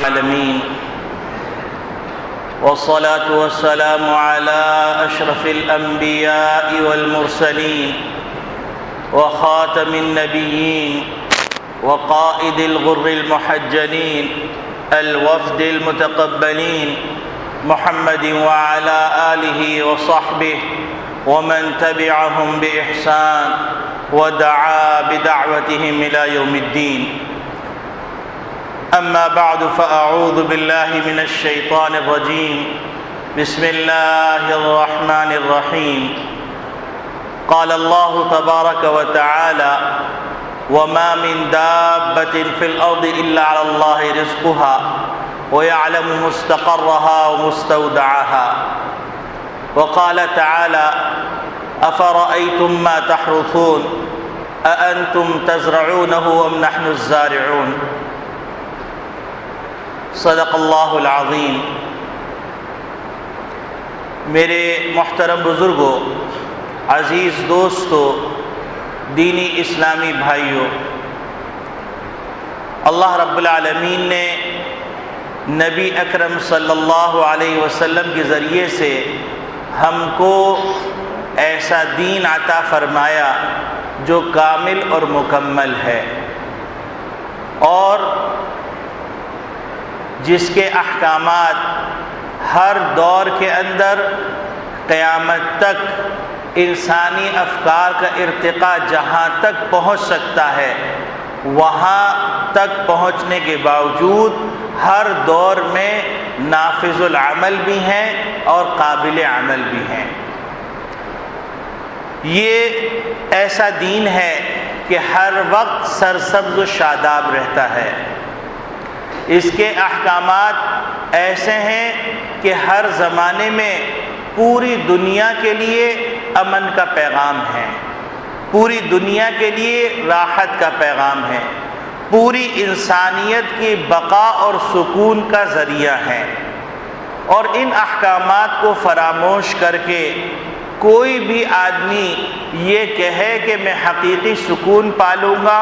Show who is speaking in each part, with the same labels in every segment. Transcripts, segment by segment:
Speaker 1: العالمين والصلاة والسلام على أشرف الأنبياء والمرسلين وخاتم النبيين وقائد الغر المحجلين الوفد المتقبلين محمد وعلى آله وصحبه ومن تبعهم بإحسان ودعا بدعوتهم إلى يوم الدين. أما بعد فأعوذ بالله من الشيطان الرجيم. بسم الله الرحمن الرحيم. قال الله تبارك وتعالى: وما من دابة في الأرض إلا على الله رزقها ويعلم مستقرها ومستودعها. وقال تعالى: أفرأيتم ما تحرثون أأنتم تزرعونه أم نحن الزارعون. صدق اللہ العظیم. میرے محترم بزرگوں، عزیز دوستوں، دینی اسلامی بھائیوں، اللہ رب العالمین نے نبی اکرم صلی اللہ علیہ وسلم کے ذریعے سے ہم کو ایسا دین عطا فرمایا جو کامل اور مکمل ہے، اور جس کے احکامات ہر دور کے اندر قیامت تک انسانی افکار کا ارتقاء جہاں تک پہنچ سکتا ہے وہاں تک پہنچنے کے باوجود ہر دور میں نافذ العمل بھی ہیں اور قابل عمل بھی ہیں. یہ ایسا دین ہے کہ ہر وقت سرسبز و شاداب رہتا ہے. اس کے احکامات ایسے ہیں کہ ہر زمانے میں پوری دنیا کے لیے امن کا پیغام ہے، پوری دنیا کے لیے راحت کا پیغام ہے، پوری انسانیت کی بقا اور سکون کا ذریعہ ہے. اور ان احکامات کو فراموش کر کے کوئی بھی آدمی یہ کہے کہ میں حقیقی سکون پالوں گا،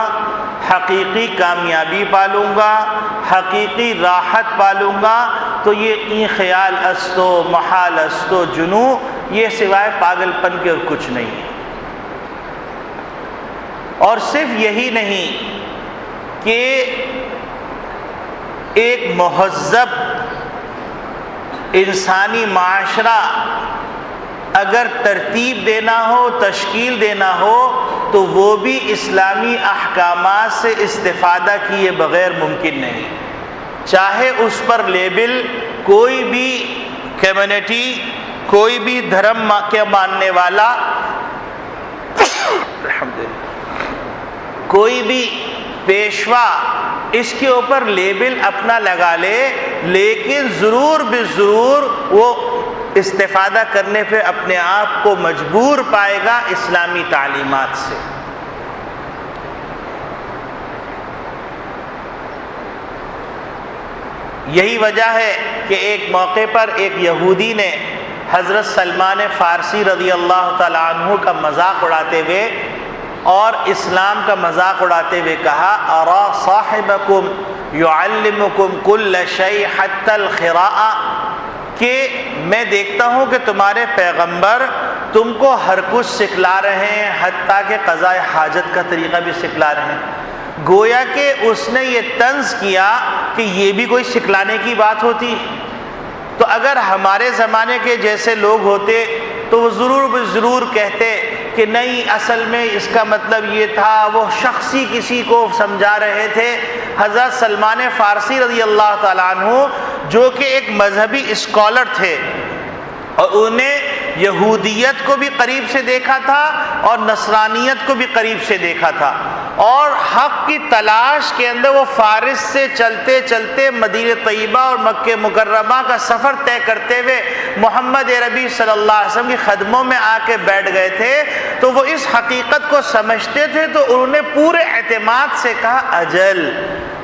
Speaker 1: حقیقی کامیابی پالوں گا، حقیقی راحت پالوں گا، تو یہ خیال است و محال است و جنو، یہ سوائے پاگل پن کے اور کچھ نہیں ہے. اور صرف یہی نہیں کہ ایک مہذب انسانی معاشرہ اگر ترتیب دینا ہو، تشکیل دینا ہو، تو وہ بھی اسلامی احکامات سے استفادہ کیے بغیر ممکن نہیں. چاہے اس پر لیبل کوئی بھی کمیونٹی، کوئی بھی دھرم کے ماننے والا کوئی بھی پیشوا اس کے اوپر لیبل اپنا لگا لے، لیکن ضرور بضرور وہ استفادہ کرنے پہ اپنے آپ کو مجبور پائے گا اسلامی تعلیمات سے. یہی وجہ ہے کہ ایک موقع پر ایک یہودی نے حضرت سلمان فارسی رضی اللہ تعالیٰ عنہ کا مذاق اڑاتے ہوئے اور اسلام کا مذاق اڑاتے ہوئے کہا: ارا صاحبکم یعلمکم کل شیء حتی الخراء، کہ میں دیکھتا ہوں کہ تمہارے پیغمبر تم کو ہر کچھ سکھلا رہے ہیں، حتیٰ کہ قضاء حاجت کا طریقہ بھی سکھلا رہے ہیں. گویا کہ اس نے یہ طنز کیا کہ یہ بھی کوئی سکھلانے کی بات ہوتی. تو اگر ہمارے زمانے کے جیسے لوگ ہوتے تو وہ ضرور کہتے کہ نہیں، اصل میں اس کا مطلب یہ تھا، وہ شخصی کسی کو سمجھا رہے تھے. حضرت سلمان فارسی رضی اللہ تعالیٰ عنہ جو کہ ایک مذہبی اسکالر تھے، اور انہیں یہودیت کو بھی قریب سے دیکھا تھا اور نصرانیت کو بھی قریب سے دیکھا تھا، اور حق کی تلاش کے اندر وہ فارس سے چلتے چلتے مدینہ طیبہ اور مکہ مکرمہ کا سفر طے کرتے ہوئے محمد عربی صلی اللہ علیہ وسلم کے قدموں میں آ کے بیٹھ گئے تھے. تو وہ اس حقیقت کو سمجھتے تھے، تو انہوں نے پورے اعتماد سے کہا: اجل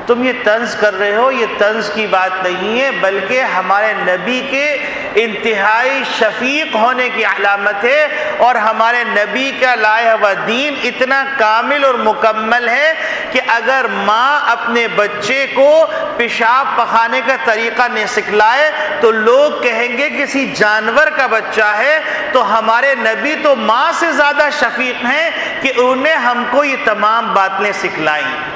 Speaker 1: تم یہ طنز کر رہے ہو، یہ طنز کی بات نہیں ہے، بلکہ ہمارے نبی کے انتہائی شفیق ہونے کی علامت ہے، اور ہمارے نبی کا لایا ہوا دین اتنا کامل اور مکمل ہے کہ اگر ماں اپنے بچے کو پیشاب پخانے کا طریقہ نہیں سکھلائے تو لوگ کہیں گے کسی جانور کا بچہ ہے، تو ہمارے نبی تو ماں سے زیادہ شفیق ہیں کہ انہیں ہم کو یہ تمام باتیں سکھلائیں۔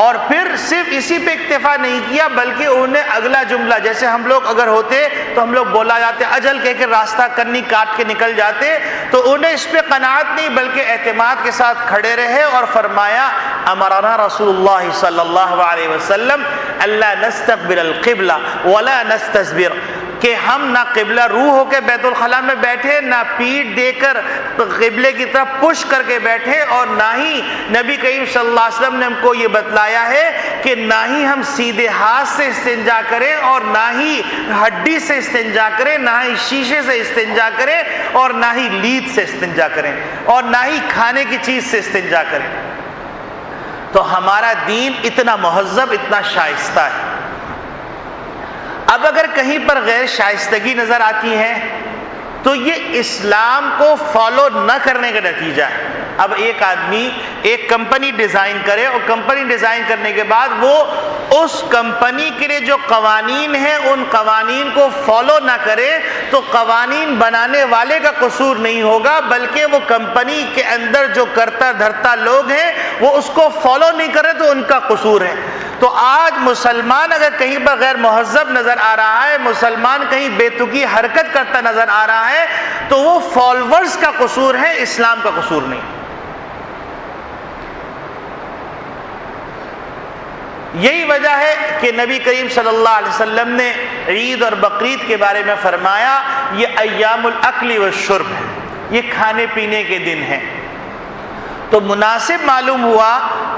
Speaker 1: اور پھر صرف اسی پہ اکتفا نہیں کیا بلکہ انہیں اگلا جملہ، جیسے ہم لوگ اگر ہوتے تو ہم لوگ بولا جاتے اجل کہہ کے راستہ کنی کاٹ کے نکل جاتے، تو انہیں اس پہ قناعت نہیں بلکہ اعتماد کے ساتھ کھڑے رہے اور فرمایا امرنا رسول اللہ صلی اللہ علیہ وسلم اللہ نستقبل القبلہ ولا نستدبر، کہ ہم نہ قبلہ روح ہو کے بیت الخلاء میں بیٹھے، نہ پیٹ دے کر قبلے کی طرف پش کر کے بیٹھے، اور نہ ہی نبی کریم صلی اللہ علیہ وسلم نے ہم کو یہ بتلایا ہے کہ نہ ہی ہم سیدھے ہاتھ سے استنجا کریں، اور نہ ہی ہڈی سے استنجا کریں، نہ ہی شیشے سے استنجا کریں، اور نہ ہی لید سے استنجا کریں، اور نہ ہی کھانے کی چیز سے استنجا کریں۔ تو ہمارا دین اتنا مہذب، اتنا شائستہ ہے۔ اب اگر کہیں پر غیر شائستگی نظر آتی ہے تو یہ اسلام کو فالو نہ کرنے کا نتیجہ ہے۔ اب ایک آدمی ایک کمپنی ڈیزائن کرے، اور کمپنی ڈیزائن کرنے کے بعد وہ اس کمپنی کے لیے جو قوانین ہیں ان قوانین کو فالو نہ کرے، تو قوانین بنانے والے کا قصور نہیں ہوگا بلکہ وہ کمپنی کے اندر جو کرتا دھرتا لوگ ہیں وہ اس کو فالو نہیں کرے تو ان کا قصور ہے۔ تو آج مسلمان اگر کہیں پر غیر مہذب نظر آ رہا ہے، مسلمان کہیں بے تکی حرکت کرتا نظر آ رہا ہے، تو وہ فالوورز کا قصور ہے، اسلام کا قصور نہیں۔ یہی وجہ ہے کہ نبی کریم صلی اللہ علیہ وسلم نے عید اور بقرعید کے بارے میں فرمایا یہ ایام الاکل والشرب ہے، یہ کھانے پینے کے دن ہیں۔ تو مناسب معلوم ہوا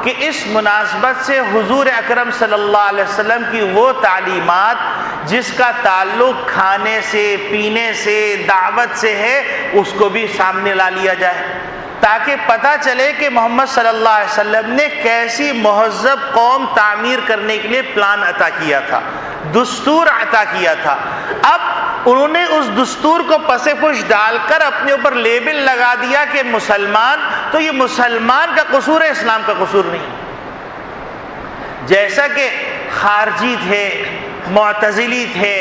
Speaker 1: کہ اس مناسبت سے حضور اکرم صلی اللہ علیہ وسلم کی وہ تعلیمات جس کا تعلق کھانے سے، پینے سے، دعوت سے ہے، اس کو بھی سامنے لا لیا جائے، تاکہ پتہ چلے کہ محمد صلی اللہ علیہ وسلم نے کیسی مہذب قوم تعمیر کرنے کے لیے پلان عطا کیا تھا، دستور عطا کیا تھا۔ اب انہوں نے اس دستور کو پس پش ڈال کر اپنے اوپر لیبل لگا دیا کہ مسلمان، تو یہ مسلمان کا قصور ہے، اسلام کا قصور نہیں۔ جیسا کہ خارجی تھے، معتزلی تھے،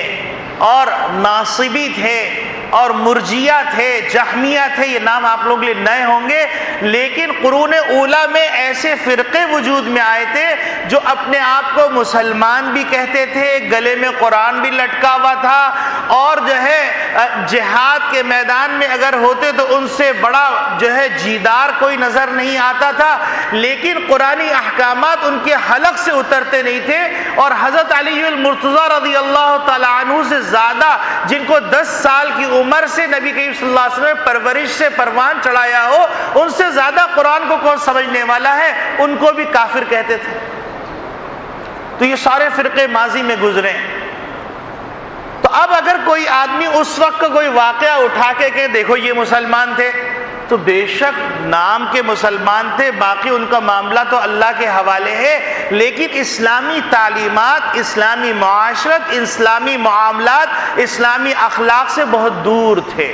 Speaker 1: اور ناصبی تھے، اور مرجیہ تھے، جہمیہ تھے، یہ نام آپ لوگوں کے لیے نئے ہوں گے، لیکن قرون اولیٰ میں ایسے فرقے وجود میں آئے تھے جو اپنے آپ کو مسلمان بھی کہتے تھے، گلے میں قرآن بھی لٹکا ہوا تھا، اور جو ہے جہاد کے میدان میں اگر ہوتے تو ان سے بڑا جو ہے جیدار کوئی نظر نہیں آتا تھا، لیکن قرآنی احکامات ان کے حلق سے اترتے نہیں تھے، اور حضرت علی المرتضیٰ رضی اللہ تعالی عنہ سے زیادہ، جن کو 10 سال کی عمر سے نبی کریم صلی اللہ علیہ وسلم پرورش سے پروان چڑھایا ہو، ان سے زیادہ قرآن کو کون سمجھنے والا ہے، ان کو بھی کافر کہتے تھے۔ تو یہ سارے فرقے ماضی میں گزرے ہیں۔ تو اب اگر کوئی آدمی اس وقت کا کوئی واقعہ اٹھا کے کہ دیکھو یہ مسلمان تھے، تو بے شک نام کے مسلمان تھے، باقی ان کا معاملہ تو اللہ کے حوالے ہے، لیکن اسلامی تعلیمات، اسلامی معاشرت، اسلامی معاملات، اسلامی اخلاق سے بہت دور تھے۔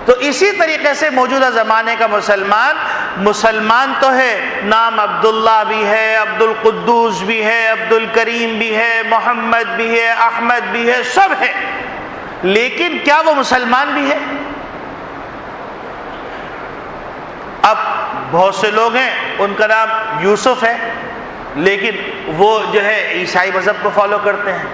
Speaker 1: تو اسی طریقے سے موجودہ زمانے کا مسلمان تو ہے، نام عبداللہ بھی ہے، عبد القدوس بھی ہے، عبد الکریم بھی ہے، محمد بھی ہے، احمد بھی ہے، سب ہے، لیکن کیا وہ مسلمان بھی ہے؟ اب بہت سے لوگ ہیں ان کا نام یوسف ہے لیکن وہ جو ہے عیسائی مذہب کو فالو کرتے ہیں،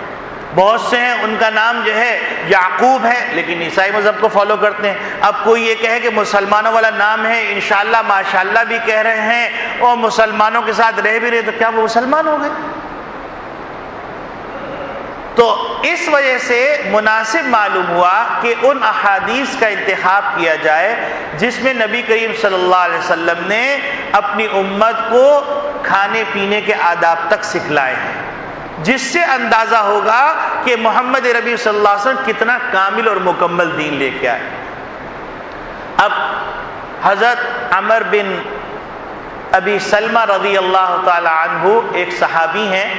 Speaker 1: بہت سے ہیں ان کا نام جو ہے یعقوب ہے لیکن عیسائی مذہب کو فالو کرتے ہیں۔ اب کوئی یہ کہے کہ مسلمانوں والا نام ہے، انشاءاللہ ماشاءاللہ بھی کہہ رہے ہیں اور مسلمانوں کے ساتھ رہ بھی رہے، تو کیا وہ مسلمان ہو گئے؟ تو اس وجہ سے مناسب معلوم ہوا کہ ان احادیث کا انتخاب کیا جائے جس میں نبی کریم صلی اللہ علیہ وسلم نے اپنی امت کو کھانے پینے کے آداب تک سکھلائے ہیں، جس سے اندازہ ہوگا کہ محمد ربی صلی اللہ علیہ وسلم کتنا کامل اور مکمل دین لے کے آئے۔ اب حضرت عمر بن ابی سلمہ رضی اللہ تعالی عنہ ایک صحابی ہیں،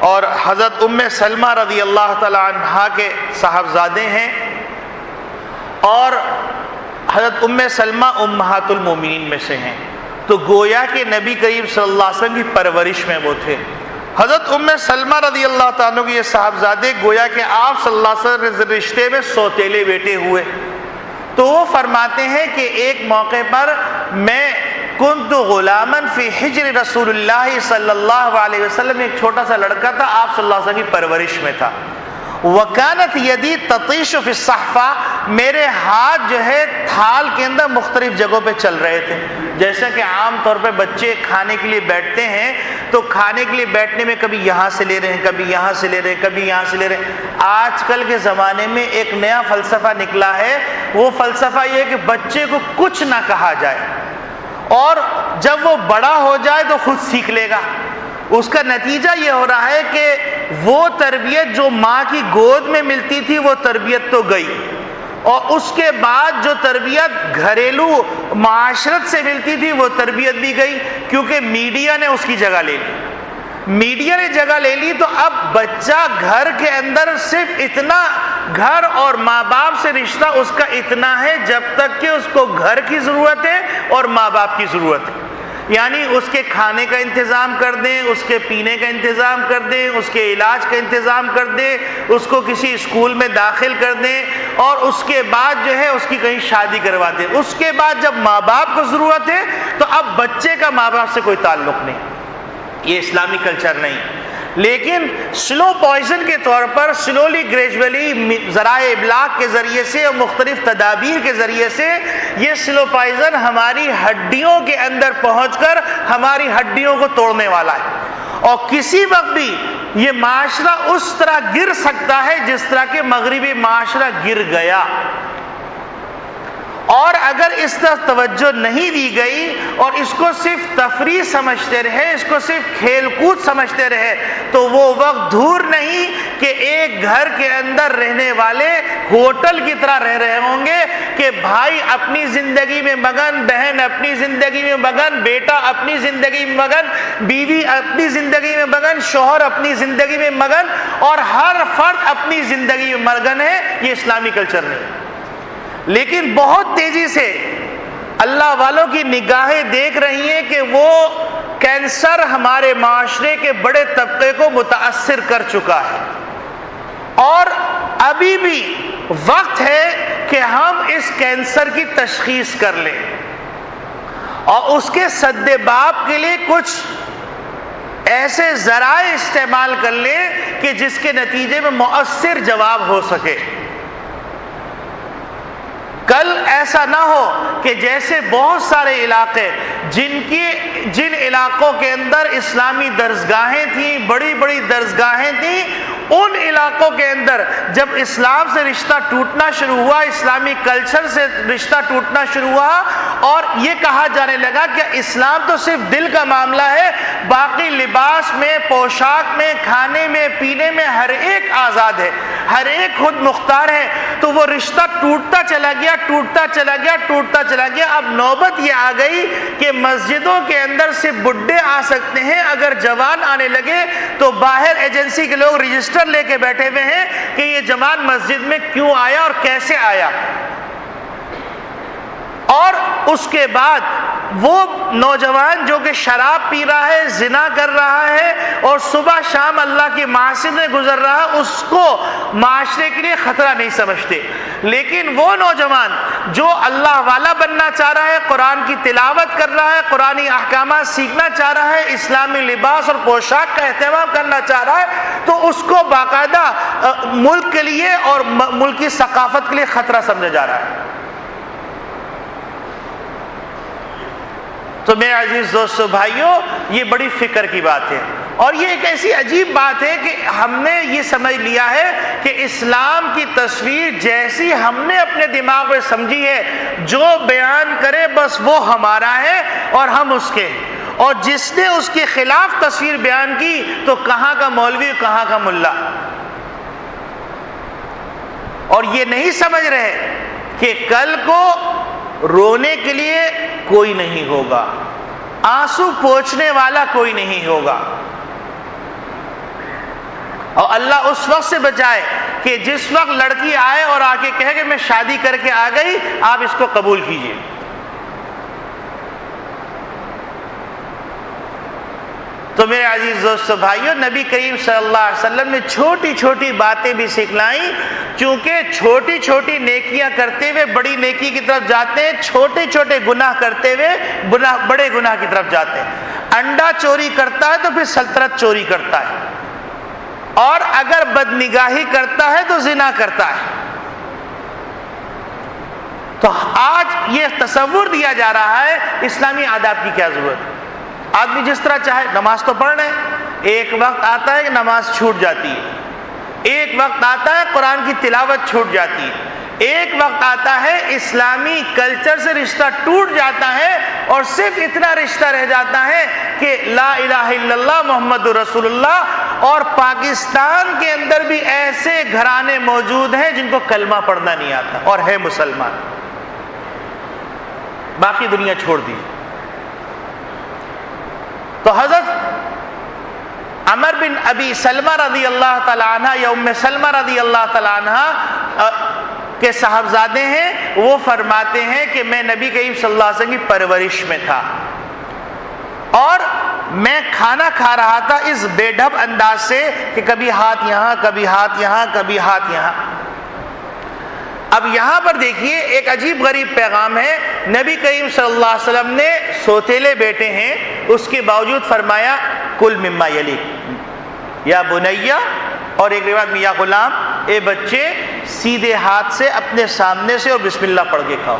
Speaker 1: اور حضرت ام سلمہ رضی اللہ تعالی عنہا کے صاحبزادے ہیں، اور حضرت ام سلمہ امہات المومنین میں سے ہیں، تو گویا کہ نبی کریم صلی اللہ علیہ وسلم کی پرورش میں وہ تھے۔ حضرت ام سلمہ رضی اللہ تعالیٰ کے یہ صاحبزادے گویا کہ آپ صلی اللہ علیہ وسلم کے رشتے میں سوتیلے بیٹے ہوئے، تو وہ فرماتے ہیں کہ ایک موقع پر میں کنت غلاما فی حجر رسول اللہ صلی اللہ علیہ وسلم، ایک چھوٹا سا لڑکا تھا، آپ صلی اللہ علیہ وسلم کی پرورش میں تھا۔ وکانت یدی تطیش فی الصحفہ، میرے ہاتھ جو ہے تھال کے اندر مختلف جگہوں پہ چل رہے تھے، جیسا کہ عام طور پہ بچے کھانے کے لیے بیٹھتے ہیں تو کھانے کے لیے بیٹھنے میں کبھی یہاں سے لے رہے ہیں، کبھی یہاں سے لے رہے ہیں، کبھی یہاں سے لے رہے ہیں۔ آج کل کے زمانے میں ایک نیا فلسفہ نکلا ہے، وہ فلسفہ یہ ہے کہ بچے کو کچھ نہ کہا جائے، اور جب وہ بڑا ہو جائے تو خود سیکھ لے گا۔ اس کا نتیجہ یہ ہو رہا ہے کہ وہ تربیت جو ماں کی گود میں ملتی تھی وہ تربیت تو گئی، اور اس کے بعد جو تربیت گھریلو معاشرت سے ملتی تھی وہ تربیت بھی گئی، کیونکہ میڈیا نے اس کی جگہ لے لی۔ میڈیا نے جگہ لے لی تو اب بچہ گھر کے اندر صرف اتنا، گھر اور ماں باپ سے رشتہ اس کا اتنا ہے جب تک کہ اس کو گھر کی ضرورت ہے اور ماں باپ کی ضرورت ہے، یعنی اس کے کھانے کا انتظام کر دیں، اس کے پینے کا انتظام کر دیں، اس کے علاج کا انتظام کر دیں، اس کو کسی اسکول میں داخل کر دیں، اور اس کے بعد جو ہے اس کی کہیں شادی کروا دیں۔ اس کے بعد جب ماں باپ کو ضرورت ہے تو اب بچے کا ماں باپ سے کوئی تعلق نہیں۔ یہ اسلامی کلچر نہیں، لیکن سلو پوائزن کے طور پر سلولی گریجولی ذرائع ابلاغ کے ذریعے سے اور مختلف تدابیر کے ذریعے سے یہ سلو پوائزن ہماری ہڈیوں کے اندر پہنچ کر ہماری ہڈیوں کو توڑنے والا ہے، اور کسی وقت بھی یہ معاشرہ اس طرح گر سکتا ہے جس طرح کہ مغربی معاشرہ گر گیا۔ اور اگر اس طرح توجہ نہیں دی گئی اور اس کو صرف تفریح سمجھتے رہے، اس کو صرف کھیل کود سمجھتے رہے، تو وہ وقت دور نہیں کہ ایک گھر کے اندر رہنے والے ہوٹل کی طرح رہ رہے ہوں گے، کہ بھائی اپنی زندگی میں مگن، بہن اپنی زندگی میں مگن، بیٹا اپنی زندگی میں مگن، بیوی اپنی زندگی میں مگن، شوہر اپنی زندگی میں مگن، اور ہر فرد اپنی زندگی میں مگن ہے۔ یہ اسلامی کلچر نہیں۔ لیکن بہت تیزی سے اللہ والوں کی نگاہیں دیکھ رہی ہیں کہ وہ کینسر ہمارے معاشرے کے بڑے طبقے کو متاثر کر چکا ہے، اور ابھی بھی وقت ہے کہ ہم اس کینسر کی تشخیص کر لیں اور اس کے سد باب کے لیے کچھ ایسے ذرائع استعمال کر لیں کہ جس کے نتیجے میں مؤثر جواب ہو سکے۔ کل ایسا نہ ہو کہ جیسے بہت سارے علاقے جن علاقوں کے اندر اسلامی درسگاہیں تھیں، بڑی بڑی درسگاہیں تھیں، ان علاقوں کے اندر جب اسلام سے رشتہ ٹوٹنا شروع ہوا، اسلامی کلچر سے رشتہ ٹوٹنا شروع ہوا، اور یہ کہا جانے لگا کہ اسلام تو صرف دل کا معاملہ ہے، باقی لباس میں، پوشاک میں، کھانے میں، پینے میں ہر ایک آزاد ہے، ہر ایک خود مختار ہے، تو وہ رشتہ ٹوٹتا چلا گیا، ٹوٹتا چلا گیا، ٹوٹتا چلا گیا۔ اب نوبت یہ آ گئی کہ مسجدوں کے اندر سے بڈھے آ سکتے ہیں، اگر جوان آنے لگے تو باہر ایجنسی کے لوگ رجسٹر لے کے بیٹھے ہوئے ہیں کہ یہ جوان مسجد میں کیوں آیا اور کیسے آیا، اور اس کے بعد وہ نوجوان جو کہ شراب پی رہا ہے، زنا کر رہا ہے اور صبح شام اللہ کی معاصی میں گزر رہا ہے، اس کو معاشرے کے لیے خطرہ نہیں سمجھتے۔ لیکن وہ نوجوان جو اللہ والا بننا چاہ رہا ہے، قرآن کی تلاوت کر رہا ہے، قرآنی احکامات سیکھنا چاہ رہا ہے، اسلامی لباس اور پوشاک کا اہتمام کرنا چاہ رہا ہے، تو اس کو باقاعدہ ملک کے لیے اور ملک کی ثقافت کے لیے خطرہ سمجھا جا رہا ہے۔ تو میرے عزیز دوستو بھائیوں، یہ بڑی فکر کی بات ہے، اور یہ ایک ایسی عجیب بات ہے کہ ہم نے یہ سمجھ لیا ہے کہ اسلام کی تصویر جیسی ہم نے اپنے دماغ میں سمجھی ہے، جو بیان کرے بس وہ ہمارا ہے اور ہم اس کے، اور جس نے اس کے خلاف تصویر بیان کی تو کہاں کا مولوی، کہاں کا ملا، اور یہ نہیں سمجھ رہے کہ کل کو رونے کے لیے کوئی نہیں ہوگا، آنسو پوچھنے والا کوئی نہیں ہوگا، اور اللہ اس وقت سے بچائے کہ جس وقت لڑکی آئے اور آ کے کہے کہ میں شادی کر کے آ گئی، آپ اس کو قبول کیجئے۔ تو میرے عزیز دوستو بھائیو، نبی کریم صلی اللہ علیہ وسلم نے چھوٹی چھوٹی باتیں بھی سکھلائیں، چونکہ چھوٹی چھوٹی نیکیاں کرتے ہوئے بڑی نیکی کی طرف جاتے ہیں، چھوٹے چھوٹے گناہ کرتے ہوئے بڑے گناہ کی طرف جاتے ہیں۔ انڈا چوری کرتا ہے تو پھر سلطنت چوری کرتا ہے، اور اگر بدنگاہی کرتا ہے تو زنا کرتا ہے۔ تو آج یہ تصور دیا جا رہا ہے اسلامی آداب کی کیا ضرورت ہے۔ آدمی جس طرح چاہے نماز تو پڑھ رہے، ایک وقت آتا ہے کہ نماز چھوٹ جاتی ہے، ایک وقت آتا ہے قرآن کی تلاوت چھوٹ جاتی ہے، ایک وقت آتا ہے اسلامی کلچر سے رشتہ ٹوٹ جاتا ہے اور صرف اتنا رشتہ رہ جاتا ہے کہ لا الہ الا اللہ محمد رسول اللہ۔ اور پاکستان کے اندر بھی ایسے گھرانے موجود ہیں جن کو کلمہ پڑھنا نہیں آتا اور ہے مسلمان، باقی دنیا چھوڑ دی۔ تو حضرت عمر بن ابی سلمہ رضی اللہ تعالی عنہ یا ام سلمہ رضی اللہ تعالی عنہ کے صاحبزادے ہیں، وہ فرماتے ہیں کہ میں نبی کریم صلی اللہ علیہ وسلم کی پرورش میں تھا اور میں کھانا کھا رہا تھا اس بے ڈھب انداز سے کہ کبھی ہاتھ یہاں، کبھی ہاتھ یہاں، کبھی ہاتھ یہاں۔ اب یہاں پر دیکھیے ایک عجیب غریب پیغام ہے، نبی کریم صلی اللہ علیہ وسلم نے سوتیلے بیٹے ہیں، اس کے باوجود فرمایا کل مما یلیک یا بنیا، اور ایک روایت میں یا غلام، اے بچے سیدھے ہاتھ سے اپنے سامنے سے اور بسم اللہ پڑھ کے کھاؤ۔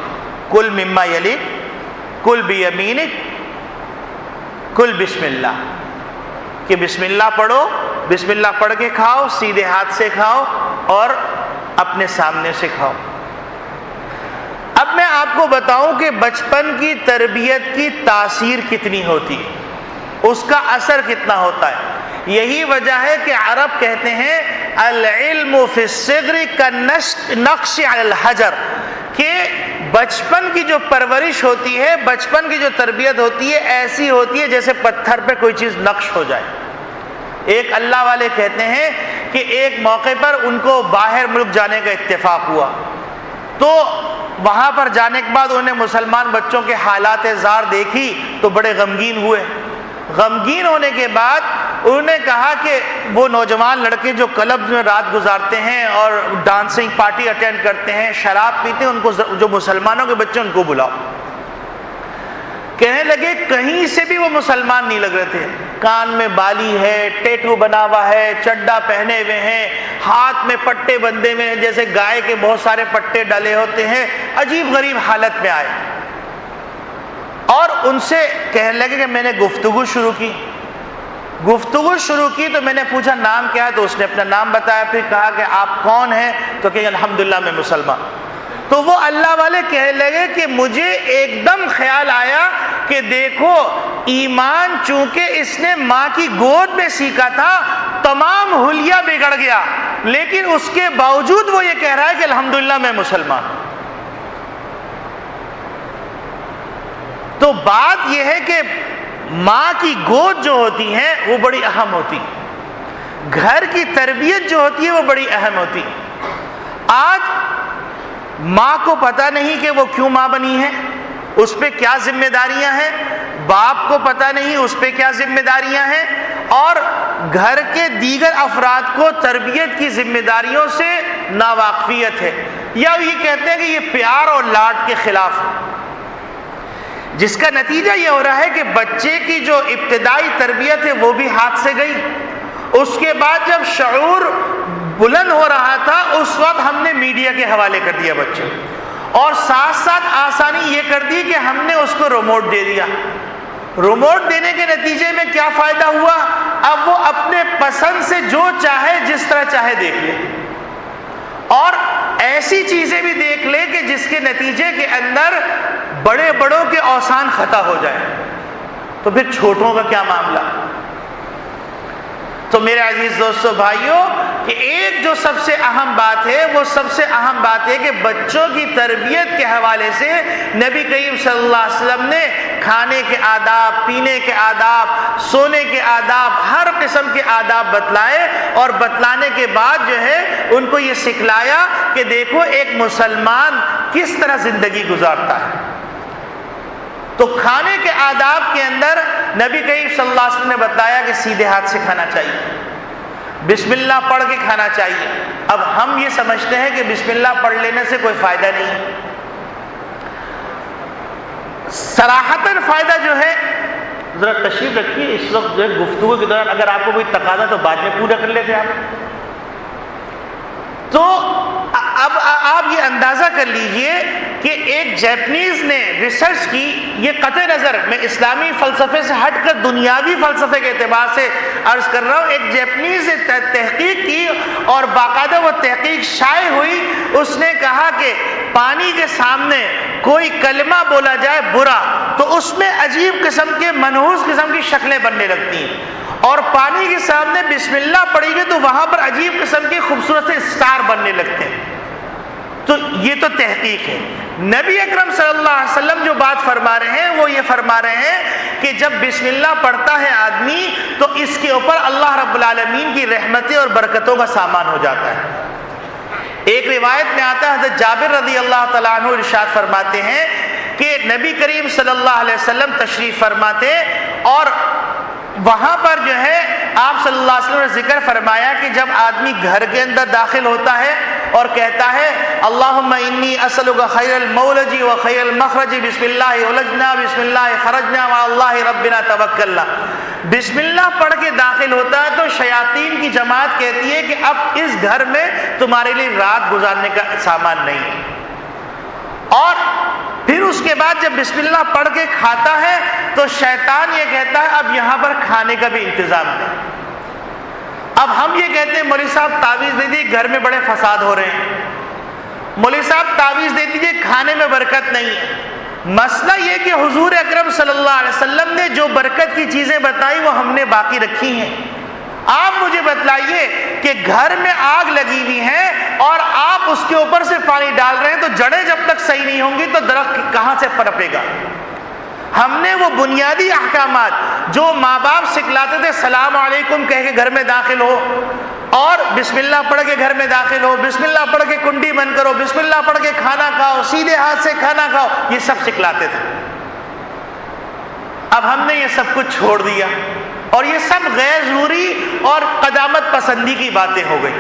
Speaker 1: کل مما یلیک، کل بیمینک، کل بسم اللہ، کہ بسم اللہ پڑھو، بسم اللہ پڑھ کے کھاؤ، سیدھے ہاتھ سے کھاؤ اور اپنے سامنے سے کھاؤ۔ اب میں آپ کو بتاؤں کہ بچپن کی تربیت کی تاثیر کتنی ہوتی ہے، اس کا اثر کتنا ہوتا ہے۔ یہی وجہ ہے کہ عرب کہتے ہیں العلم فی الصغر کالنقش علی الحجر، کہ بچپن کی جو پرورش ہوتی ہے، بچپن کی جو تربیت ہوتی ہے، ایسی ہوتی ہے جیسے پتھر پہ کوئی چیز نقش ہو جائے۔ ایک اللہ والے کہتے ہیں کہ ایک موقع پر ان کو باہر ملک جانے کا اتفاق ہوا، تو وہاں پر جانے کے بعد انہوں نے مسلمان بچوں کے حالات زار دیکھی تو بڑے غمگین ہوئے۔ غمگین ہونے کے بعد انہوں نے کہا کہ وہ نوجوان لڑکے جو کلب میں رات گزارتے ہیں اور ڈانسنگ پارٹی اٹینڈ کرتے ہیں، شراب پیتے ہیں، ان کو جو مسلمانوں کے بچے ان کو بلاؤ۔ کہنے لگے کہیں سے بھی وہ مسلمان نہیں لگ رہے تھے، کان میں بالی ہے، ٹیٹو بنا ہوا ہے، چڈا پہنے ہوئے ہیں، ہاتھ میں پٹے بندھے ہوئے ہیں جیسے گائے کے بہت سارے پٹے ڈالے ہوتے ہیں، عجیب غریب حالت میں آئے اور ان سے کہنے لگے کہ میں نے گفتگو شروع کی تو میں نے پوچھا نام کیا ہے، تو اس نے اپنا نام بتایا، پھر کہا کہ آپ کون ہیں، تو کہ الحمدللہ میں مسلمان۔ تو وہ اللہ والے کہنے لگے کہ مجھے ایک دم خیال آیا کہ دیکھو ایمان چونکہ اس نے ماں کی گود میں سیکھا تھا، تمام حلیہ بگڑ گیا، لیکن اس کے باوجود وہ یہ کہہ رہا ہے کہ الحمدللہ میں مسلمان۔ تو بات یہ ہے کہ ماں کی گود جو ہوتی ہے وہ بڑی اہم ہوتی، گھر کی تربیت جو ہوتی ہے وہ بڑی اہم ہوتی۔ آج ماں کو پتہ نہیں کہ وہ کیوں ماں بنی ہے، اس پہ کیا ذمہ داریاں ہیں، باپ کو پتہ نہیں اس پہ کیا ذمہ داریاں ہیں، اور گھر کے دیگر افراد کو تربیت کی ذمہ داریوں سے ناواقفیت ہے، یا یہ کہتے ہیں کہ یہ پیار اور لاڈ کے خلاف ہے، جس کا نتیجہ یہ ہو رہا ہے کہ بچے کی جو ابتدائی تربیت ہے وہ بھی ہاتھ سے گئی۔ اس کے بعد جب شعور بلند ہو رہا تھا اس وقت ہم نے میڈیا کے حوالے کر دیا بچے، اور ساتھ ساتھ آسانی یہ کر دی کہ ہم نے اس کو ریموٹ دے دیا۔ ریموٹ دینے کے نتیجے میں کیا فائدہ ہوا، اب وہ اپنے پسند سے جو چاہے جس طرح چاہے دیکھ لے، اور ایسی چیزیں بھی دیکھ لے کہ جس کے نتیجے کے اندر بڑے بڑوں کے اوسان خطا ہو جائے، تو پھر چھوٹوں کا کیا معاملہ۔ تو میرے عزیز دوستو بھائیوں، کہ ایک جو سب سے اہم بات ہے وہ سب سے اہم بات ہے کہ بچوں کی تربیت کے حوالے سے نبی کریم صلی اللہ علیہ وسلم نے کھانے کے آداب، پینے کے آداب، سونے کے آداب، ہر قسم کے آداب بتلائے، اور بتلانے کے بعد جو ہے ان کو یہ سکھلایا کہ دیکھو ایک مسلمان کس طرح زندگی گزارتا ہے۔ تو کھانے کے آداب کے اندر نبی کریم صلی اللہ علیہ وسلم نے بتایا کہ سیدھے ہاتھ سے کھانا چاہیے، بسم اللہ پڑھ کے کھانا چاہیے۔ اب ہم یہ سمجھتے ہیں کہ بسم اللہ پڑھ لینے سے کوئی فائدہ نہیں، صراحتاً فائدہ جو ہے، ذرا تشریف رکھیے، اس وقت جو ہے گفتگو کے دوران اگر آپ کو کوئی تقاضا تو بعد میں پورا کر لیتے آپ۔ تو اب آپ یہ اندازہ کر لیجئے کہ ایک جیپنیز نے ریسرچ کی، یہ قطع نظر میں اسلامی فلسفے سے ہٹ کر دنیاوی فلسفے کے اعتبار سے عرض کر رہا ہوں، ایک جیپنیز نے تحقیق کی اور باقاعدہ وہ تحقیق شائع ہوئی۔ اس نے کہا کہ پانی کے سامنے کوئی کلمہ بولا جائے برا تو اس میں عجیب قسم کے منحوس قسم کی شکلیں بننے لگتی ہیں، اور پانی کے سامنے بسم اللہ پڑھی گئی تو وہاں پر عجیب قسم کے خوبصورت سے اسٹار بننے لگتے ہیں۔ تو یہ تو تحقیق ہے۔ نبی اکرم صلی اللہ علیہ وسلم جو بات فرما رہے ہیں وہ یہ فرما رہے ہیں کہ جب بسم اللہ پڑھتا ہے آدمی تو اس کے اوپر اللہ رب العالمین کی رحمتیں اور برکتوں کا سامان ہو جاتا ہے۔ ایک روایت میں آتا ہے، حضرت جابر رضی اللہ تعالیٰ عنہ ارشاد فرماتے ہیں کہ نبی کریم صلی اللہ علیہ وسلم تشریف فرماتے اور وہاں پر جو ہے آپ صلی اللہ علیہ وسلم نے ذکر فرمایا کہ جب آدمی گھر کے اندر داخل ہوتا ہے اور کہتا ہے اللہم انی اسألک خیر المولج و خیر المخرج، بسم اللہ ولجنا بسم اللہ خرجنا وعلی اللہ ربنا توکلنا، بسم اللہ پڑھ کے داخل ہوتا ہے تو شیاطین کی جماعت کہتی ہے کہ اب اس گھر میں تمہارے لیے رات گزارنے کا سامان نہیں ہے۔ اور پھر اس کے بعد جب بسم اللہ پڑھ کے کھاتا ہے تو شیطان یہ کہتا ہے اب یہاں پر کھانے کا بھی انتظام نہیں۔ اب ہم یہ کہتے ہیں مولوی صاحب تعویذ دے دیجیے، گھر میں بڑے فساد ہو رہے ہیں، مولوی صاحب تعویذ دے دیجیے، کھانے میں برکت نہیں ہے۔ مسئلہ یہ کہ حضور اکرم صلی اللہ علیہ وسلم نے جو برکت کی چیزیں بتائی وہ ہم نے باقی رکھی ہیں۔ آپ مجھے بتلائیے کہ گھر میں آگ لگی ہوئی ہے اور آپ اس کے اوپر سے پانی ڈال رہے ہیں تو جڑیں جب تک صحیح نہیں ہوں گی تو درخت کہاں سے پنپے گا؟ ہم نے وہ بنیادی احکامات جو ماں باپ سکھلاتے تھے، سلام علیکم کہہ کے گھر میں داخل ہو، اور بسم اللہ پڑھ کے گھر میں داخل ہو، بسم اللہ پڑھ کے کنڈی بند کرو، بسم اللہ پڑھ کے کھانا کھاؤ، سیدھے ہاتھ سے کھانا کھاؤ، یہ سب سکھلاتے تھے۔ اب ہم نے یہ سب کچھ چھوڑ دیا اور یہ سب غیر ضروری اور قدامت پسندی کی باتیں ہو گئی۔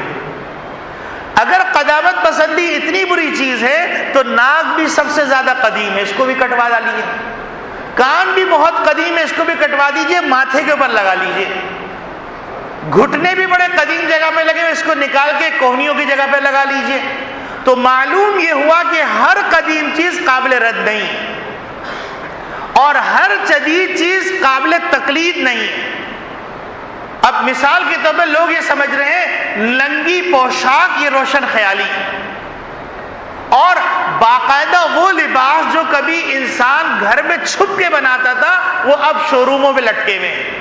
Speaker 1: اگر قدامت پسندی اتنی بری چیز ہے تو ناک بھی سب سے زیادہ قدیم ہے، اس کو بھی کٹوا ڈالیے، کان بھی بہت قدیم ہے، اس کو بھی کٹوا دیجئے، ماتھے کے اوپر لگا لیجئے، گھٹنے بھی بڑے قدیم جگہ پہ لگے ہوئے، اس کو نکال کے کوہنیوں کی جگہ پہ لگا لیجئے۔ تو معلوم یہ ہوا کہ ہر قدیم چیز قابل رد نہیں اور ہر جدید چیز قابل تقلید نہیں۔ اب مثال کے طور پر لوگ یہ سمجھ رہے ہیں ننگی پوشاک یہ روشن خیالی، اور باقاعدہ وہ لباس جو کبھی انسان گھر میں چھپ کے بناتا تھا وہ اب شو روموں میں لٹکے ہوئے ہیں،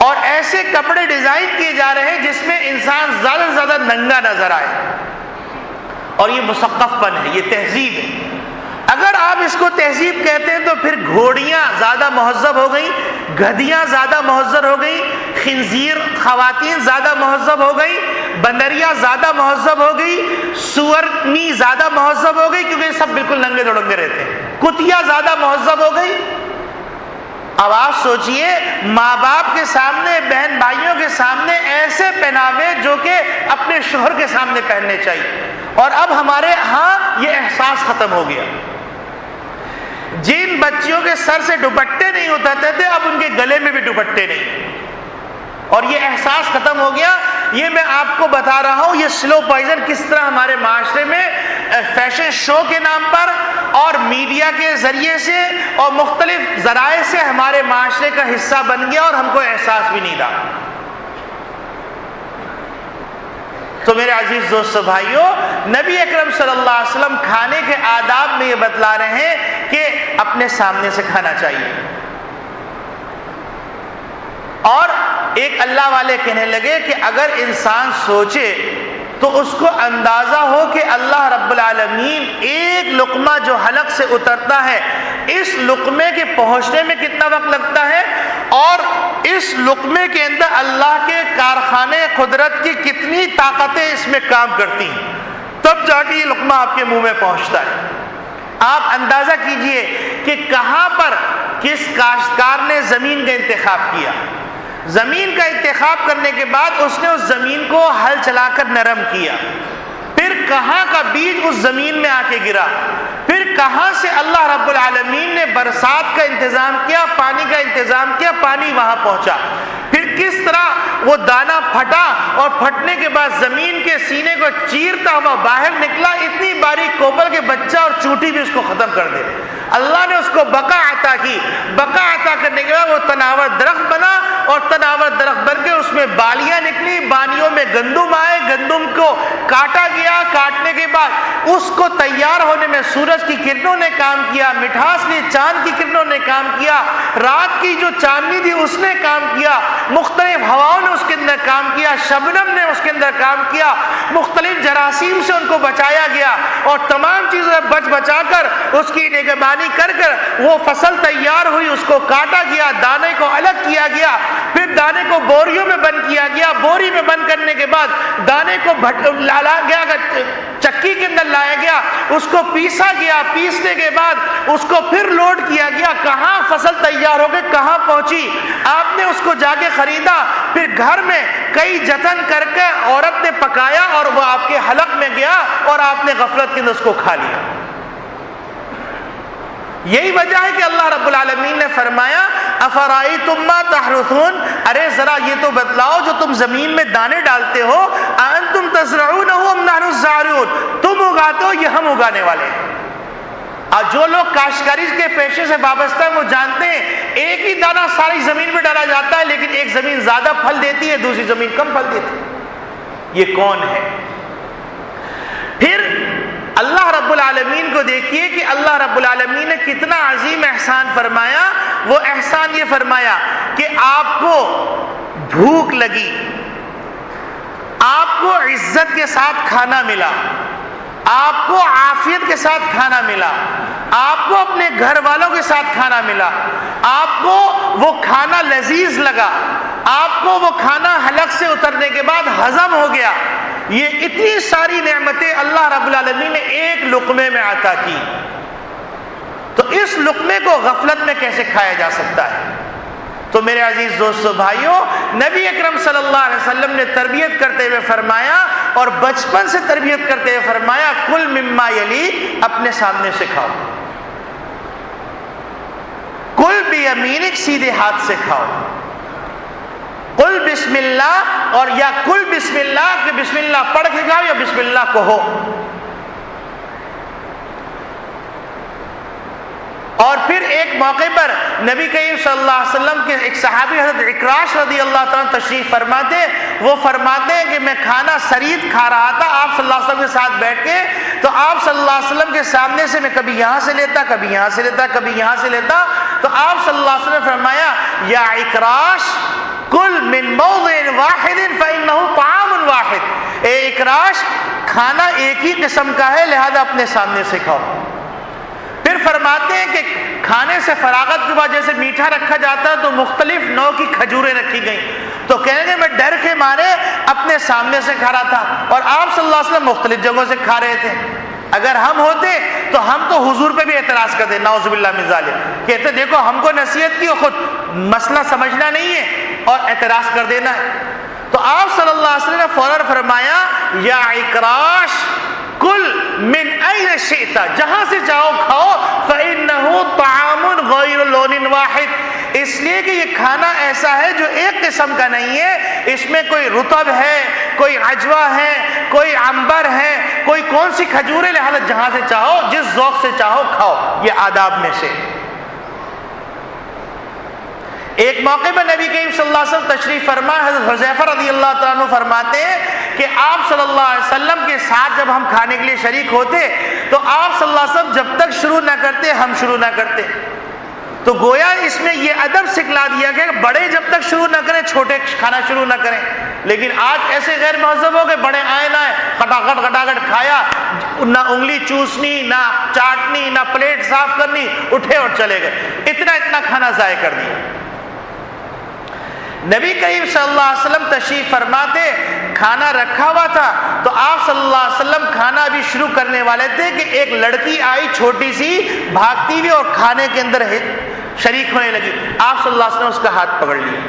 Speaker 1: اور ایسے کپڑے ڈیزائن کیے جا رہے ہیں جس میں انسان زیادہ سے زیادہ ننگا نظر آئے، اور یہ مثقف پن ہے، یہ تہذیب ہے۔ اگر آپ اس کو تہذیب کہتے ہیں تو پھر گھوڑیاں زیادہ مہذب ہو گئیں، گدھیاں زیادہ مہذب ہو گئیں، خنزیر خواتین زیادہ مہذب ہو گئی، بندریاں زیادہ مہذب ہو گئی، سورنی زیادہ مہذب ہو گئی کیونکہ یہ سب بالکل ننگے دھڑنگے رہتے ہیں، کتیا زیادہ مہذب ہو گئی۔ اب آپ سوچئے ماں باپ کے سامنے، بہن بھائیوں کے سامنے ایسے پہناوے جو کہ اپنے شوہر کے سامنے پہننے چاہیے، اور اب ہمارے ہاں یہ احساس ختم ہو گیا۔ جن بچیوں کے سر سے دوپٹے نہیں اترتے تھے اب ان کے گلے میں بھی دوپٹے نہیں، اور یہ احساس ختم ہو گیا۔ یہ میں آپ کو بتا رہا ہوں یہ سلو پوائزن کس طرح ہمارے معاشرے میں فیشن شو کے نام پر اور میڈیا کے ذریعے سے اور مختلف ذرائع سے ہمارے معاشرے کا حصہ بن گیا اور ہم کو احساس بھی نہیں رہا۔ تو میرے عزیز دوستو بھائیوں، نبی اکرم صلی اللہ علیہ وسلم کھانے کے آداب میں یہ بتلا رہے ہیں کہ اپنے سامنے سے کھانا چاہیے۔ اور ایک اللہ والے کہنے لگے کہ اگر انسان سوچے تو اس کو اندازہ ہو کہ اللہ رب العالمین ایک لقمہ جو حلق سے اترتا ہے اس لقمے کے پہنچنے میں کتنا وقت لگتا ہے، اور اس لقمے کے اندر اللہ کے کارخانے قدرت کی کتنی طاقتیں اس میں کام کرتی ہیں، تب جا کے یہ لقمہ آپ کے منہ میں پہنچتا ہے۔ آپ اندازہ کیجئے کہ کہاں پر کس کاشتکار نے زمین کا انتخاب کیا، زمین کا انتخاب کرنے کے بعد اس نے اس زمین کو ہل چلا کر نرم کیا، پھر کہاں کا بیج اس زمین میں آ کے گرا، پھر کہاں سے اللہ رب العالمین نے برسات کا انتظام کیا، پانی کا انتظام کیا، پانی وہاں پہنچا، پھر کس طرح وہ دانہ پھٹا اور پھٹنے کے بعد زمین کے سینے کو چیرتا ہوا باہر نکلا، اتنی باریک کوپل کے بچہ اور چوٹی بھی اس کو ختم کر دے۔ اللہ نے اس کو بقا عطا کی، بقا عطا کرنے کے بعد وہ تناور درخت بنا، اور تناور درخت بن کے اس میں بالیاں نکلی، بالیوں میں گندم آئے، گندم کو کاٹا گیا، کاٹنے کے بعد اس کو تیار ہونے میں سورج کی کرنوں نے کام کیا، مٹھاس نے چاند کی کرنوں نے کام کیا، رات کی جو چاندنی تھی اس نے کام کیا، مختلف ہواؤں نے اس کے اندر کام کیا، شبنم نے اس کے اندر کام کیا، مختلف جراثیم سے ان کو بچایا گیا، اور تمام چیزوں سے بچا کر اس کی نگہبانی کر وہ فصل تیار ہوئی، اس کو کاٹا گیا، دانے کو الگ کیا گیا، پھر دانے کو بوریوں میں بند کیا گیا، بوری میں بند کرنے کے بعد دانے کو لایا گیا، چکی کے اندر لایا گیا، اس کو پیسا گیا، پیسنے کے بعد اس کو پھر لوڈ کیا گیا، کہاں فصل تیار ہو کے کہاں پہنچی، آپ نے اس کو جا کے خریدا، پھر گھر میں کئی جتن کر کے عورت نے پکایا اور وہ آپ کے حلق میں گیا اور آپ نے غفلت کے اندر اس کو کھا لیا۔ یہی وجہ ہے کہ اللہ رب العالمین نے فرمایا افرائیتم ما تحرثون، ارے ذرا یہ تو بتلاؤ جو تم زمین میں دانے ڈالتے ہو، انتم تزرعونہ ام نحن الزارعون، تم اگاتے ہو یہ ہم اگانے والے ہیں۔ اور جو لوگ کاشتکاری کے پیشے سے وابستہ ہیں وہ جانتے ہیں ایک ہی دانہ ساری زمین میں ڈالا جاتا ہے، لیکن ایک زمین زیادہ پھل دیتی ہے، دوسری زمین کم پھل دیتی ہے۔ یہ کون ہے؟ پھر اللہ رب العالمین کو دیکھیے کہ اللہ رب العالمین نے کتنا عظیم احسان فرمایا۔ وہ احسان یہ فرمایا کہ آپ کو بھوک لگی، آپ کو عزت کے ساتھ کھانا ملا، آپ کو عافیت کے ساتھ کھانا ملا، آپ کو اپنے گھر والوں کے ساتھ کھانا ملا، آپ کو وہ کھانا لذیذ لگا، آپ کو وہ کھانا حلق سے اترنے کے بعد ہضم ہو گیا۔ یہ اتنی ساری نعمتیں اللہ رب العالمین نے ایک لقمے میں عطا کی، تو اس لقمے کو غفلت میں کیسے کھایا جا سکتا ہے؟ تو میرے عزیز دوستو بھائیوں، نبی اکرم صلی اللہ علیہ وسلم نے تربیت کرتے ہوئے فرمایا، اور بچپن سے تربیت کرتے ہوئے فرمایا کل مما یلی، اپنے سامنے سے کھاؤ، کل بیمینک، سیدھے ہاتھ سے کھاؤ، قل بسم اللہ، اور یا کل بسم اللہ کہ بسم اللہ پڑھ کے کھاؤ یا بسم اللہ کہو۔ اور پھر ایک موقع پر نبی کریم صلی اللہ علیہ وسلم کے ایک صحابی حضرت اکراش رضی اللہ تعالیٰ تشریف فرماتے، وہ فرماتے ہیں کہ میں کھانا سرید کھا رہا تھا آپ صلی اللہ علیہ وسلم کے ساتھ بیٹھ کے، تو آپ صلی اللہ علیہ وسلم کے سامنے سے میں کبھی یہاں سے لیتا، کبھی یہاں سے لیتا، کبھی یہاں سے لیتا، تو آپ صلی اللہ علیہ وسلم نے فرمایا یا اکراش کل من موضع واحد فإنہ طعام واحد، اے اکراش کھانا ایک ہی قسم کا ہے لہذا اپنے سامنے سے کھاؤ۔ پھر فرماتے ہیں کہ کھانے سے فراغت کے بعد جیسے میٹھا رکھا جاتا ہے تو مختلف نوع کی کھجوریں رکھی گئیں، تو کہیں گے میں ڈر کے مارے اپنے سامنے سے کھا رہا تھا، اور آپ صلی اللہ علیہ وسلم مختلف جگہوں سے کھا رہے تھے۔ اگر ہم ہوتے تو ہم تو حضور پہ بھی اعتراض کرتے، نعوذ باللہ من ذالک، کہتے دیکھو ہم کو نصیحت کی، خود مسئلہ سمجھنا نہیں ہے اور اعتراض کر دینا ہے۔ تو آپ صلی اللہ علیہ وسلم نے فوراً فرمایا یا اکراش کل من این شئت، جہاں سے چاہو کھاؤ، فإنہ طعام غیر لون واحد، اس لیے کہ یہ کھانا ایسا ہے جو ایک قسم کا نہیں ہے، اس میں کوئی رطب ہے، کوئی عجوہ ہے، کوئی عنبر ہے، کوئی کون سی کھجور ہے، لہذا جہاں سے چاہو جس ذوق سے چاہو کھاؤ۔ یہ آداب میں سے ایک موقع پر نبی کریم صلی اللہ علیہ وسلم تشریف فرما، حضرت حذیفہ رضی اللہ تعالیٰ عنہ فرماتے ہیں کہ آپ صلی اللہ علیہ وسلم کے ساتھ جب ہم کھانے کے لیے شریک ہوتے تو آپ صلی اللہ علیہ وسلم جب تک شروع نہ کرتے ہم شروع نہ کرتے، تو گویا اس میں یہ ادب سکھلا دیا گیا کہ بڑے جب تک شروع نہ کریں چھوٹے کھانا شروع نہ کریں۔ لیکن آج ایسے غیر مہذب ہو گئے، بڑے آئے نہ کھٹاکھٹ کھایا، نہ انگلی چوسنی، نہ چاٹنی، نہ پلیٹ صاف کرنی، اٹھے اور چلے گئے، اتنا کھانا ضائع کر دیا۔ نبی کریم صلی اللہ علیہ وسلم تشریف فرماتے، کھانا رکھا ہوا تھا تو آپ صلی اللہ علیہ وسلم کھانا بھی شروع کرنے والے تھے کہ ایک لڑکی آئی چھوٹی سی، بھاگتی ہوئی اور کھانے کے اندر شریک ہونے لگی۔ آپ صلی اللہ علیہ وسلم اس کا ہاتھ پکڑ لیا۔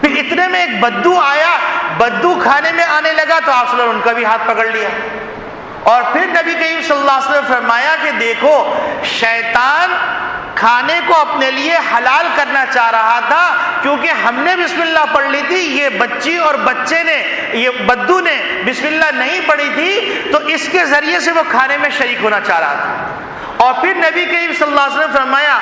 Speaker 1: پھر اتنے میں ایک بدو آیا، بدو کھانے میں آنے لگا تو آپ صلی اللہ علیہ وسلم ان کا بھی ہاتھ پکڑ لیا۔ اور پھر نبی کریم صلی اللہ علیہ وسلم نے فرمایا کہ دیکھو، شیطان کھانے کو اپنے لیے حلال کرنا چاہ رہا تھا، کیونکہ ہم نے بسم اللہ پڑھ لی تھی، یہ بچی اور بچے نے، یہ بدو نے بسم اللہ نہیں پڑھی تھی، تو اس کے ذریعے سے وہ کھانے میں شریک ہونا چاہ رہا تھا۔ اور پھر نبی کریم صلی اللہ علیہ وسلم نے فرمایا،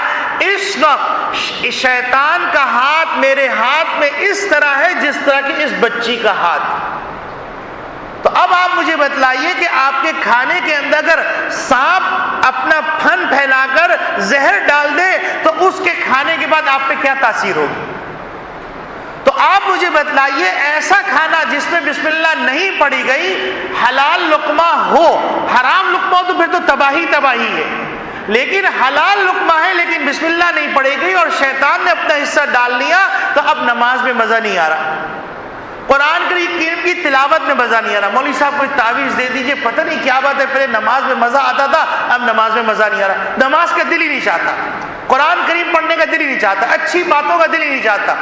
Speaker 1: اس وقت شیطان کا ہاتھ میرے ہاتھ میں اس طرح ہے جس طرح کہ اس بچی کا ہاتھ۔ تو اب آپ مجھے بتلائیے کہ آپ کے کھانے کے اندر اگر سانپ اپنا پھن پھیلا کر زہر ڈال دے تو اس کے کھانے کے بعد آپ پہ کیا تاثیر ہوگی؟ تو آپ مجھے بتلائیے، ایسا کھانا جس میں بسم اللہ نہیں پڑھی گئی، حلال لقمہ ہو، حرام لقمہ ہو تو پھر تو تباہی ہے، لیکن حلال لقمہ ہے لیکن بسم اللہ نہیں پڑھی گئی اور شیطان نے اپنا حصہ ڈال لیا، تو اب نماز میں مزہ نہیں آ رہا، قرآن کریم کی تلاوت میں مزہ نہیں آ رہا۔ مولوی صاحب کوئی تعویذ دے دیجئے، پتہ نہیں کیا بات ہے، پہلے نماز میں مزہ آتا تھا، اب نماز میں مزہ نہیں آ رہا، نماز کا دل ہی نہیں چاہتا، قرآن کریم پڑھنے کا دل ہی نہیں چاہتا، اچھی باتوں کا دل ہی نہیں چاہتا۔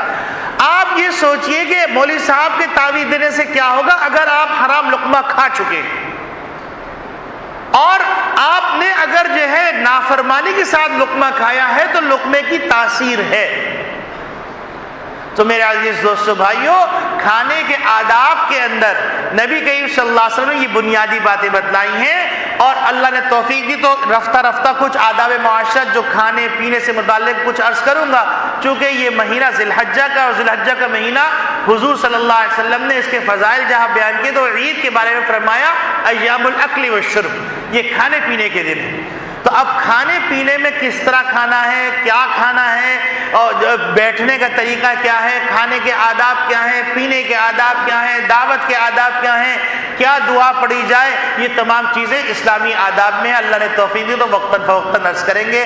Speaker 1: آپ یہ سوچئے کہ مولوی صاحب کے تعویذ دینے سے کیا ہوگا اگر آپ حرام لقمہ کھا چکے اور آپ نے اگر جو ہے نافرمانی کے ساتھ لقمہ کھایا ہے تو لقمے کی تاثیر ہے۔ تو میرے عزیز دوستو بھائیو، کھانے کے آداب کے اندر نبی کریم صلی اللہ علیہ وسلم نے یہ بنیادی باتیں بتلائی ہیں، اور اللہ نے توفیق دی تو رفتہ کچھ آداب معاشرت جو کھانے پینے سے متعلق کچھ عرض کروں گا، چونکہ یہ مہینہ ذی الحجہ کا، اور ذی الحجہ کا مہینہ حضور صلی اللہ علیہ وسلم نے اس کے فضائل جہاں بیان کیے تو عید کے بارے میں فرمایا ایام الاکل والشرب، یہ کھانے پینے کے دن ہیں۔ تو اب کھانے پینے میں کس طرح کھانا ہے، کیا کھانا ہے، اور بیٹھنے کا طریقہ کیا ہے، کھانے کے آداب کیا ہیں، پینے کے آداب کیا ہیں، دعوت کے آداب کیا ہیں، کیا دعا پڑھی جائے، یہ تمام چیزیں اسلامی آداب میں اللہ نے توفیق دی تو وقتاً فوقتاً عرض کریں گے۔